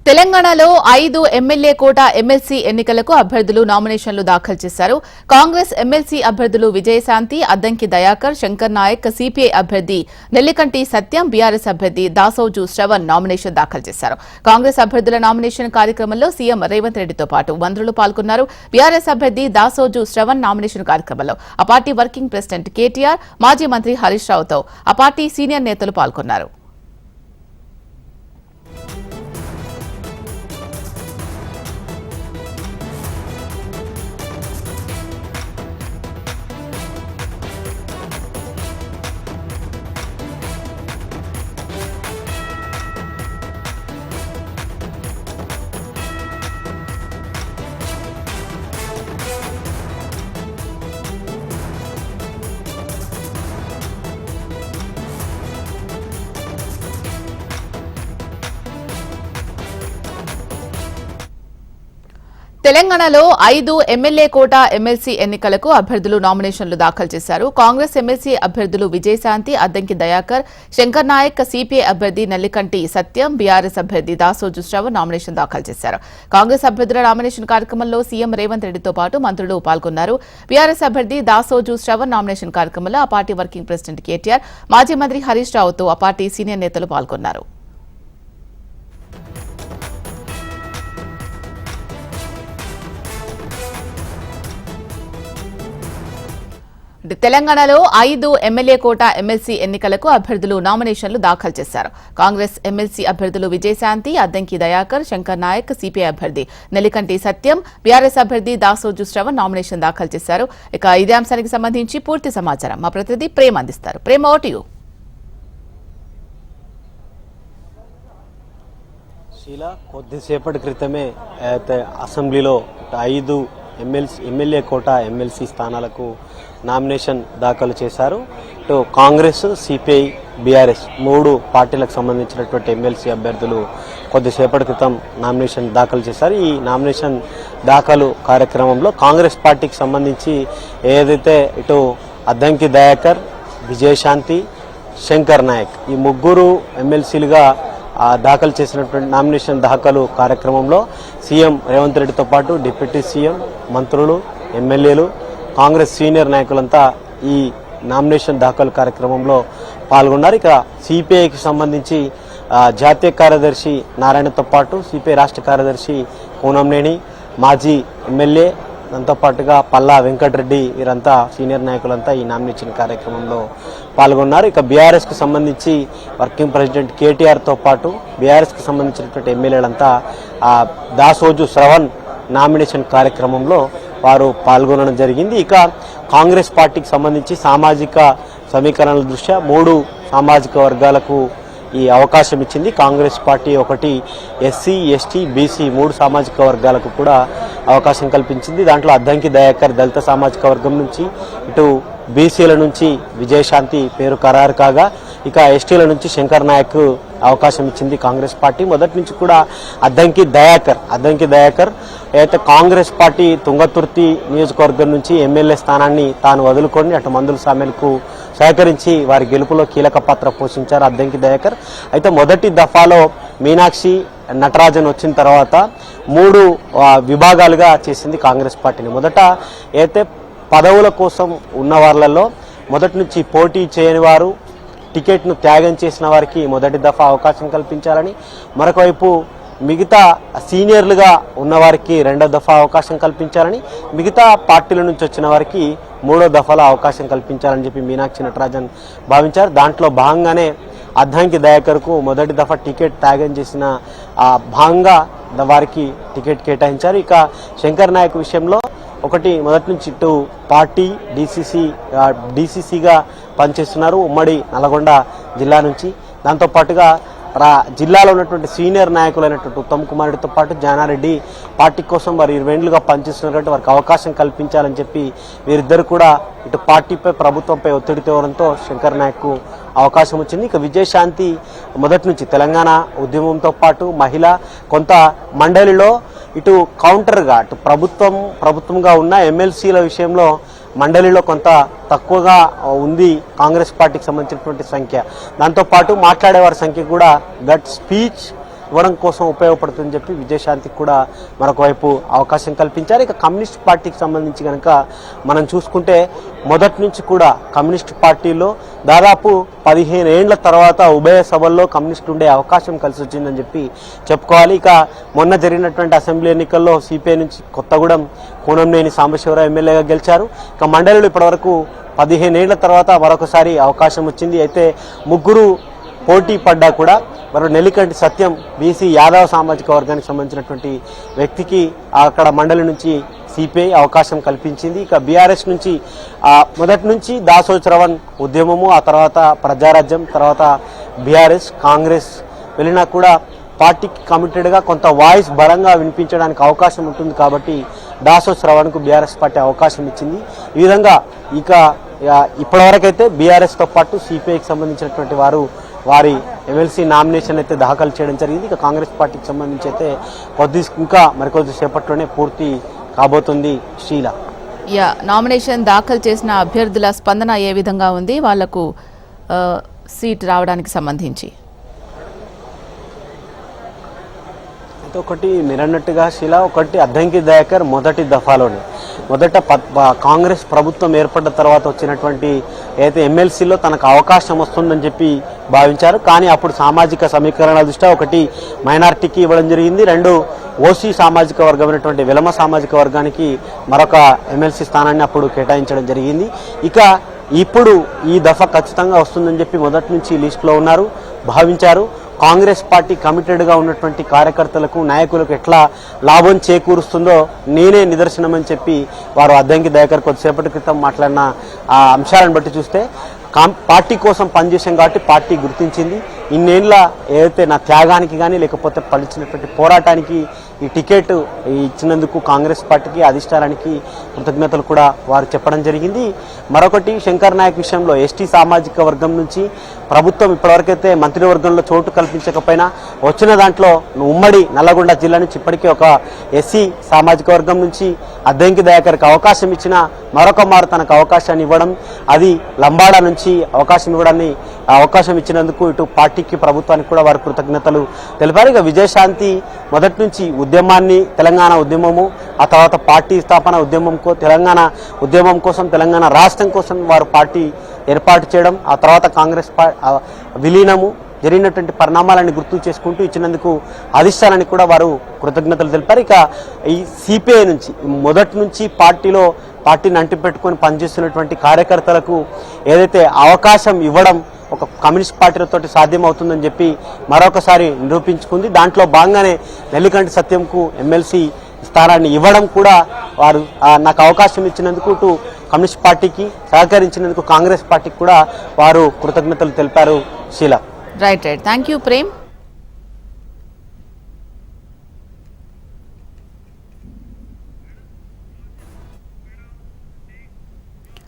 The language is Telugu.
తెలంగాణలో 5 ఎమ్మెల్యే కోట ఎమ్మెల్సీ ఎన్నికలకు అభ్యర్థులు నామినేషన్లు దాఖలు చేశారు. కాంగ్రెస్ ఎమ్మెల్సీ అభ్యర్థులు విజయశాంతి, అద్దంకి దయాకర్, శంకర్ నాయక్, సిపిఐ అభ్యర్థి నెల్లికంటి సత్యం, బీఆర్ఎస్ అభ్యర్థి దాసోజు శ్రవణ్ నామినేషన్ దాఖలు చేశారు. కాంగ్రెస్ అభ్యర్థుల నామినేషన్ కార్యక్రమంలో సీఎం రేవంత్ రెడ్డితో పాటు మంత్రులు పాల్గొన్నారు. బీఆర్ఎస్ అభ్యర్థి దాసోజు శ్రవణ్ నామినేషన్ కార్యక్రమంలో ఆ పార్టీ వర్కింగ్ ప్రెసిడెంట్ కేటీఆర్, మాజీ మంత్రి హరీష్ రావుతో ఆ పార్టీ సీనియర్ నేతలు పాల్గొన్నారు. తెలంగాణలో 5 ఎమ్మెల్యే కోట ఎమ్మెల్సీ ఎన్నికలకు అభ్యర్థులు నామినేషన్లు దాఖలు చేశారు. కాంగ్రెస్ ఎమ్మెల్సీ అభ్యర్థులు విజయశాంతి, అద్దంకి దయాకర్, శంకర్ నాయక్, సిపిఐ అభ్యర్థి నెల్లికంటి సత్యం, బీఆర్ఎస్ అభ్యర్థి దాసోజు శ్రవణ్ నామినేషన్ దాఖలు చేశారు. కాంగ్రెస్ అభ్యర్థుల నామినేషన్ కార్యక్రమంలో సీఎం రేవంత్ రెడ్డితో పాటు మంత్రులు పాల్గొన్నారు. బీఆర్ఎస్ అభ్యర్థి దాసోజు శ్రవణ్ నామినేషన్ కార్యక్రమంలో ఆ పార్టీ వర్కింగ్ ప్రెసిడెంట్ కేటీఆర్, మాజీ మంత్రి హరీష్ రావుతో ఆ పార్టీ సీనియర్ నేతలు పాల్గొన్నారు. తెలంగాణలో 5 ఎమ్మెల్యే కోట ఎమ్మెల్సీ ఎన్నికలకు అభ్యర్థులు నామినేషన్లు దాఖలు చేశారు. కాంగ్రెస్ ఎమ్మెల్సీ అభ్యర్థులు విజయశాంతి, అద్దంకి దయాకర్, శంకర్ నాయక్, సిపిఐ అభ్యర్థి నెల్లికంటి సత్యం, బీఆర్ఎస్ అభ్యర్థి దాసోజు శ్రవణ్ నామినేషన్ దాఖలు చేశారు. ఇక ఇదే అంశానికి సంబంధించి పూర్తి సమాచారం మా ప్రతినిధి ప్రేమ అందిస్తారు. ప్రేమ, ఓవర్ టు యు. కొద్దిసేపటి క్రితమే అసెంబ్లీలో 5 ఎమ్మెల్యే కోట ఎమ్మెల్సీ స్థానాలకు నామినేషన్ దాఖలు చేశారు. ఇటు కాంగ్రెస్, సిపిఐ, బీఆర్ఎస్ 3 పార్టీలకు సంబంధించినటువంటి ఎమ్మెల్సీ అభ్యర్థులు కొద్దిసేపటి క్రితం నామినేషన్ దాఖలు చేశారు. ఈ నామినేషన్ దాఖలు కార్యక్రమంలో కాంగ్రెస్ పార్టీకి సంబంధించి ఏదైతే ఇటు అద్దంకి దయాకర్, విజయశాంతి, శంకర్ నాయక్ ఈ 3 ఎమ్మెల్సీలుగా దాఖలు చేసినటువంటి నామినేషన్ దాఖలు కార్యక్రమంలో సీఎం రేవంత్ రెడ్డితో పాటు డిప్యూటీ సీఎం, మంత్రులు, ఎమ్మెల్యేలు, కాంగ్రెస్ సీనియర్ నాయకులంతా ఈ నామినేషన్ దాఖలు కార్యక్రమంలో పాల్గొన్నారు. ఇక సిపిఐకి సంబంధించి జాతీయ కార్యదర్శి నారాయణతో పాటు సిపిఐ రాష్ట్ర కార్యదర్శి కూనంనేని, మాజీ ఎమ్మెల్యే, దాంతో పాటుగా పల్లా వెంకటరెడ్డి వీరంతా సీనియర్ నాయకులంతా ఈ నామినేషన్ కార్యక్రమంలో పాల్గొన్నారు. ఇక బీఆర్ఎస్కి సంబంధించి వర్కింగ్ ప్రెసిడెంట్ కేటీఆర్తో పాటు బీఆర్ఎస్కి సంబంధించినటువంటి ఎమ్మెల్యేలంతా దాసోజు శ్రవణ్ నామినేషన్ కార్యక్రమంలో వారు పాల్గొనడం జరిగింది. ఇక కాంగ్రెస్ పార్టీకి సంబంధించి సామాజిక సమీకరణల దృష్ట్యా 3 సామాజిక వర్గాలకు ఈ అవకాశం ఇచ్చింది. కాంగ్రెస్ పార్టీ ఒకటి ఎస్సీ, ఎస్టీ, బీసీ 3 సామాజిక వర్గాలకు కూడా అవకాశం కల్పించింది. దాంట్లో అద్దంకి దయాకర్ దళిత సామాజిక వర్గం నుంచి, ఇటు బీసీల నుంచి విజయశాంతి పేరు ఖరారు కాగా, ఇక ఎస్టీల నుంచి శంకర్ నాయక్ అవకాశం ఇచ్చింది కాంగ్రెస్ పార్టీ. మొదటి నుంచి కూడా అద్దంకి దయాకర్ అయితే కాంగ్రెస్ పార్టీ తుంగతుర్తి నియోజకవర్గం నుంచి ఎమ్మెల్యే స్థానాన్ని తాను వదులుకొని అటు మందుల సామెలకు సహకరించి వారి గెలుపులో కీలక పాత్ర పోషించారు అద్దంకి దయాకర్. అయితే మొదటి దఫాలో మీనాక్షి, నటరాజన్ వచ్చిన తర్వాత 3 విభాగాలుగా చేసింది కాంగ్రెస్ పార్టీని. మొదట అయితే పదవుల కోసం ఉన్న వాళ్ళలో మొదటి నుంచి పోటీ చేయని వారు, టికెట్ను త్యాగం చేసిన వారికి మొదటి దఫా అవకాశం కల్పించాలని, మరొక వైపు మిగతా సీనియర్లుగా ఉన్నవారికి 2వ దఫా అవకాశం కల్పించాలని, మిగతా పార్టీల నుంచి వచ్చిన వారికి 3వ దఫాలో అవకాశం కల్పించాలని చెప్పి మీనాక్షి నటరాజన్ భావించారు. దాంట్లో భాగంగానే అద్దంకి దయాకర్కు మొదటి దఫా టికెట్ త్యాగం చేసిన భాగంగా వారికి టికెట్ కేటాయించారు. ఇక శంకర్ నాయక్ విషయంలో మొదటి నుంచి ఇటు పార్టీ డీసీసీగా పనిచేస్తున్నారు ఉమ్మడి నల్గొండ జిల్లా నుంచి. దాంతోపాటుగా జిల్లాలో ఉన్నటువంటి సీనియర్ నాయకులైనటువంటి ఉత్తమ్ కుమార్ రెడ్డితో పాటు జానారెడ్డి పార్టీ కోసం వారు 20 ఏళ్లుగా పనిచేస్తున్నటువంటి వారికి అవకాశం కల్పించాలని చెప్పి వీరిద్దరు కూడా ఇటు పార్టీపై, ప్రభుత్వంపై ఒత్తిడి తేవడంతో శంకర్ నాయక్కు అవకాశం వచ్చింది. ఇక విజయశాంతి మొదటి నుంచి తెలంగాణ ఉద్యమంతో పాటు మహిళ, కొంత మండలిలో ఇటు కౌంటర్గా అటు ప్రభుత్వంగా ఉన్న ఎమ్మెల్సీల విషయంలో మండలిలో కొంత తక్కువగా ఉంది కాంగ్రెస్ పార్టీకి సంబంధించినటువంటి సంఖ్య. దాంతో పాటు మాట్లాడేవారి సంఖ్య కూడా దట్ స్పీచ్ ఇవ్వడం కోసం ఉపయోగపడుతుందని చెప్పి విజయశాంతికి కూడా మరొక వైపు అవకాశం కల్పించారు. ఇక కమ్యూనిస్ట్ పార్టీకి సంబంధించి కనుక మనం చూసుకుంటే మొదటి నుంచి కూడా కమ్యూనిస్ట్ పార్టీలో దాదాపు 15 ఏళ్ల తర్వాత ఉభయ సభల్లో కమ్యూనిస్ట్ ఉండే అవకాశం కలిసి వచ్చిందని చెప్పి చెప్పుకోవాలి. ఇక మొన్న జరిగినటువంటి అసెంబ్లీ ఎన్నికల్లో సిపిఐ నుంచి కొత్తగూడెం కూనంనేని సాంబశివరావు ఎమ్మెల్యేగా గెలిచారు. ఇక మండలిలో ఇప్పటివరకు 15 ఏళ్ల తర్వాత మరొకసారి అవకాశం వచ్చింది. అయితే ముగ్గురు పోటీ పడ్డా కూడా మరి నెల్లికంటి సత్యం బీసీ యాదవ సామాజిక వర్గానికి సంబంధించినటువంటి వ్యక్తికి అక్కడ మండలి నుంచి సిపిఐ అవకాశం కల్పించింది. ఇక బీఆర్ఎస్ నుంచి మొదటి నుంచి దాసోజు శ్రవణ్ ఉద్యమము, ఆ తర్వాత ప్రజారాజ్యం, తర్వాత బీఆర్ఎస్ కాంగ్రెస్ వెళ్ళినా కూడా పార్టీకి కమిటెడ్గా కొంత వాయిస్ బలంగా వినిపించడానికి అవకాశం ఉంటుంది కాబట్టి దాసోజు శ్రవణ్కు బీఆర్ఎస్ పార్టీ అవకాశం ఇచ్చింది. ఈ విధంగా ఇక ఇప్పటివరకైతే బీఆర్ఎస్తో పాటు సిపిఐకి సంబంధించినటువంటి వారి ఎమ్మెల్సీ నామినేషన్ అయితే దాఖలు చేయడం జరిగింది. ఇక కాంగ్రెస్ పార్టీకి సంబంధించి అయితే ఇంకా మరికొద్ది సేపట్లోనే పూర్తి కాబోతుంది. షీలా, నామినేషన్ దాఖలు చేసిన అభ్యర్థుల స్పందన ఏ విధంగా ఉంది, వాళ్లకు సీట్ రావడానికి సంబంధించి? అయితే ఒకటి మీరన్నట్టుగా శీలా, ఒకటి అద్దంకి దయాకర్ మొదటి దఫాలోనే మొదట కాంగ్రెస్ ప్రభుత్వం ఏర్పడ్డ తర్వాత వచ్చినటువంటి ఏదైతే ఎమ్మెల్సీలో తనకు అవకాశం వస్తుందని చెప్పి భావించారు. కానీ అప్పుడు సామాజిక సమీకరణల దృష్ట్యా ఒకటి మైనార్టీకి ఇవ్వడం జరిగింది, 2 ఓసీ సామాజిక వర్గమైనటువంటి విలమ సామాజిక వర్గానికి మరొక ఎమ్మెల్సీ స్థానాన్ని అప్పుడు కేటాయించడం జరిగింది. ఇక ఇప్పుడు ఈ దఫా ఖచ్చితంగా వస్తుందని చెప్పి మొదటి నుంచి లిస్టులో ఉన్నారు, భావించారు. కాంగ్రెస్ పార్టీ కమిటెడ్గా ఉన్నటువంటి కార్యకర్తలకు నాయకులకు ఎట్లా లాభం చేకూరుస్తుందో నేనే నిదర్శనమని చెప్పి వారు అద్దంకి దయాకర్ కొద్దిసేపటి క్రితం మాట్లాడిన ఆ అంశాలను బట్టి చూస్తే పార్టీ కోసం పనిచేసాం కాబట్టి పార్టీ గుర్తించింది. ఇన్నేళ్ళ ఏదైతే నా త్యాగానికి కానీ లేకపోతే పలిచినటువంటి పోరాటానికి ఈ టికెట్ ఇచ్చినందుకు కాంగ్రెస్ పార్టీకి అధిష్టానానికి కృతజ్ఞతలు కూడా వారు చెప్పడం జరిగింది. మరొకటి శంకర్ నాయక్ విషయంలో ఎస్టీ సామాజిక వర్గం నుంచి ప్రభుత్వం ఇప్పటివరకైతే మంత్రివర్గంలో చోటు కల్పించకపోయినా వచ్చిన దాంట్లో ఉమ్మడి నల్లగొండ జిల్లా నుంచి ఇప్పటికే ఒక ఎస్సీ సామాజిక వర్గం నుంచి అద్దంకి దయాకర్కి అవకాశం ఇచ్చినా మరొక మారు తనకు అవకాశాన్ని ఇవ్వడం, అది లంబాడా నుంచి అవకాశం ఇచ్చినందుకు ఇటు పార్టీకి ప్రభుత్వానికి కూడా వారు కృతజ్ఞతలు తెలిపారు. ఇక విజయశాంతి మొదటి నుంచి ఉద్యమాన్ని, తెలంగాణ ఉద్యమము, ఆ తర్వాత పార్టీ స్థాపన తెలంగాణ ఉద్యమం కోసం, తెలంగాణ రాష్ట్రం కోసం వారు పార్టీ ఏర్పాటు చేయడం, ఆ తర్వాత కాంగ్రెస్ విలీనము జరిగినటువంటి పరిణామాలను గుర్తు చేసుకుంటూ ఇచ్చినందుకు అధిష్టానానికి కూడా వారు కృతజ్ఞతలు తెలిపారు. ఇక ఈ సిపిఐ నుంచి మొదటి నుంచి పార్టీని అంటిపెట్టుకొని పనిచేస్తున్నటువంటి కార్యకర్తలకు ఏదైతే అవకాశం ఇవ్వడం ఒక కమ్యూనిస్ట్ పార్టీలతో సాధ్యమవుతుందని చెప్పి మరొకసారి నిరూపించుకుంది. దాంట్లో భాగంగానే నెల్లికంటి సత్యంకు ఎమ్మెల్సీ స్థానాన్ని ఇవ్వడం కూడా వారు నాకు అవకాశం ఇచ్చినందుకు ఇటు కమ్యూనిస్ట్ పార్టీకి సహకరించినందుకు కాంగ్రెస్ పార్టీకి కూడా వారు కృతజ్ఞతలు తెలిపారు. Sheela, right. Thank you Prem.